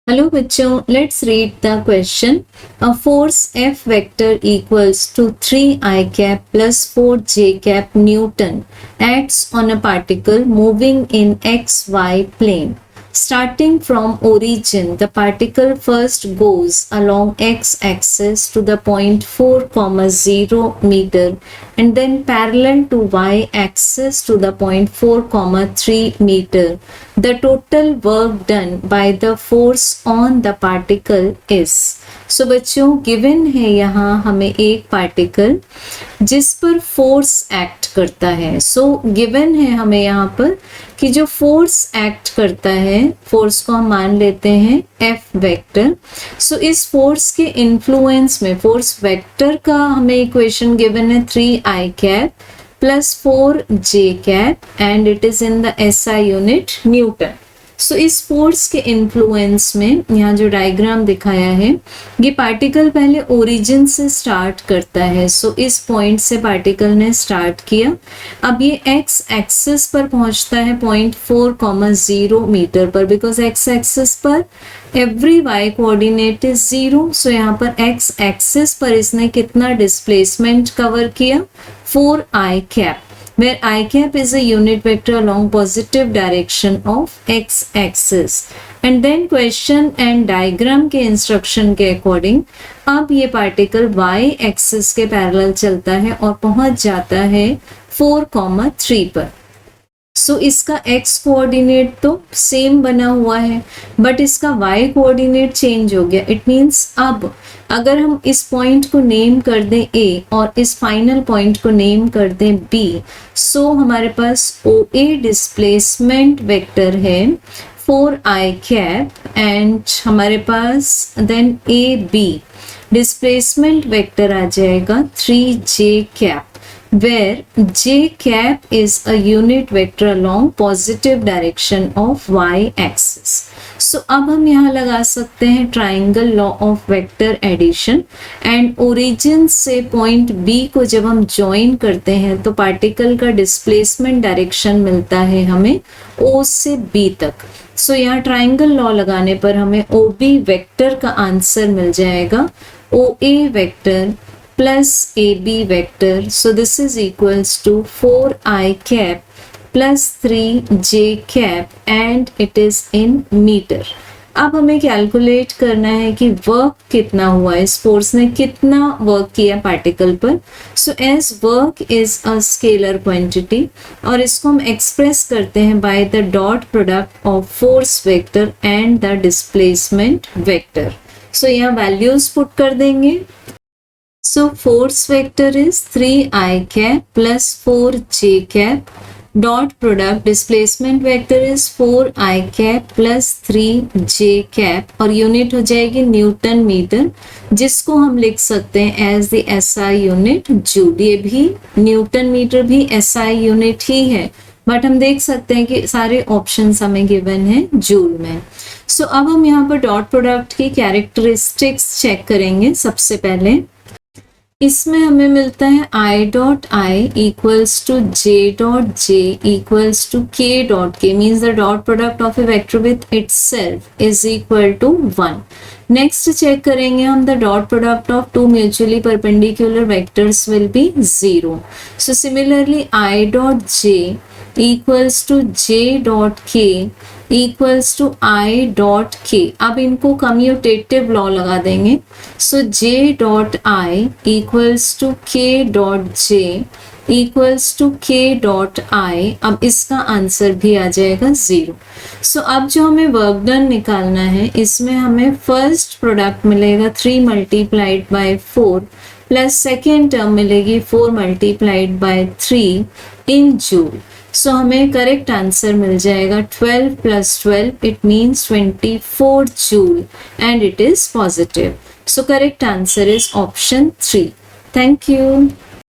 Hello बच्चों, let's read the question. A force F vector equals to 3i cap plus 4j cap Newton acts on a particle moving in xy plane. Starting from origin, the particle first goes along x-axis to the point 4,0 meter and then parallel to y-axis to the point 4,3 meter. The total work done by the force on the particle is. So बच्चों given है यहाँ हमें एक particle जिस पर force act करता है. So given है हमें यहाँ पर कि जो फोर्स एक्ट करता है, फोर्स को हम मान लेते हैं F वेक्टर. सो इस फोर्स के इन्फ्लुएंस में फोर्स वेक्टर का हमें इक्वेशन गिवन है 3i cap plus 4j cap and it is in the SI unit newton. So इस फोर्स के इन्फ्लुएंस में यहाँ जो डायग्राम दिखाया है, ये पार्टिकल पहले ओरिजिन से स्टार्ट करता है. सो इस पॉइंट से पार्टिकल ने स्टार्ट किया. अब ये एक्स एक्सिस पर पहुंचता है पॉइंट 4,0 मीटर पर, बिकॉज एक्स एक्सिस पर एवरी वाई कोऑर्डिनेट इज 0. सो यहाँ पर एक्स एक्सिस पर इसने कितना डिस्प्लेसमेंट कवर किया, 4i cap, where I cap is a unit vector along positive direction of x axis. And then question and diagram के instruction के according अब ये पार्टिकल y axis के पैरेलल चलता है और पहुंच जाता है 4,3 पर. सो इसका x कोऑर्डिनेट तो सेम बना हुआ है, बट इसका y कोऑर्डिनेट चेंज हो गया. इट मीन्स अब अगर हम इस पॉइंट को नेम कर दें A और इस फाइनल पॉइंट को नेम कर दें B, सो हमारे पास OA डिस्प्लेसमेंट वेक्टर है 4i कैप एंड हमारे पास देन AB डिस्प्लेसमेंट वेक्टर आ जाएगा 3j cap, where j cap is a unit vector along positive direction of y axis. So अब हम यहाँ लगा सकते हैं triangle law of vector addition and origin से पॉइंट B को जब हम ज्वाइन करते हैं तो पार्टिकल का डिस्प्लेसमेंट डायरेक्शन मिलता है हमें O से B तक. सो यहाँ ट्राइंगल लॉ लगाने पर हमें OB वेक्टर का आंसर मिल जाएगा OA vector plus AB vector. So this is equals to 4i cap plus 3j cap and it is in meter. अब हमें कैलकुलेट करना है कि वर्क कितना हुआ, इस फोर्स ने कितना वर्क किया पार्टिकल पर. So as work is a scalar quantity और इसको हम एक्सप्रेस करते हैं by the dot product of force vector and the displacement vector. So यहाँ वैल्यूज पुट कर देंगे. So force vector is 3i cap plus 4j cap. Dot product displacement vector is 4i cap plus 3j cap और unit हो जाएगी newton metre, जिसको हम लिख सकते हैं as the SI unit joule. ये भी न्यूटन मीटर भी SI यूनिट ही है, बट हम देख सकते हैं कि सारे ऑप्शंस हमें गिवन है जूल में. सो अब हम यहाँ पर डॉट प्रोडक्ट की कैरेक्टरिस्टिक्स चेक करेंगे. सबसे पहले इसमें हमें मिलता है I dot I equals to J dot J equals to K dot K, means the dot product of a vector with itself is equal to 1. Next check करेंगे हम the dot product of two mutually perpendicular vectors will be 0. So similarly I dot J equals to J dot K equals to I dot K. अब इनको commutative law लगा देंगे. So J dot I equals to K dot J equals to K dot I. अब इसका answer भी आ जाएगा 0. सो अब जो हमें वर्क डन निकालना है, इसमें हमें फर्स्ट प्रोडक्ट मिलेगा 3 multiplied by 4 plus second term मिलेगी 4 मल्टीप्लाइड बाय 3 इन जूल. सो हमें करेक्ट आंसर मिल जाएगा 12 plus 12, it means 24 joule and it is positive. So correct answer is option 3. Thank you.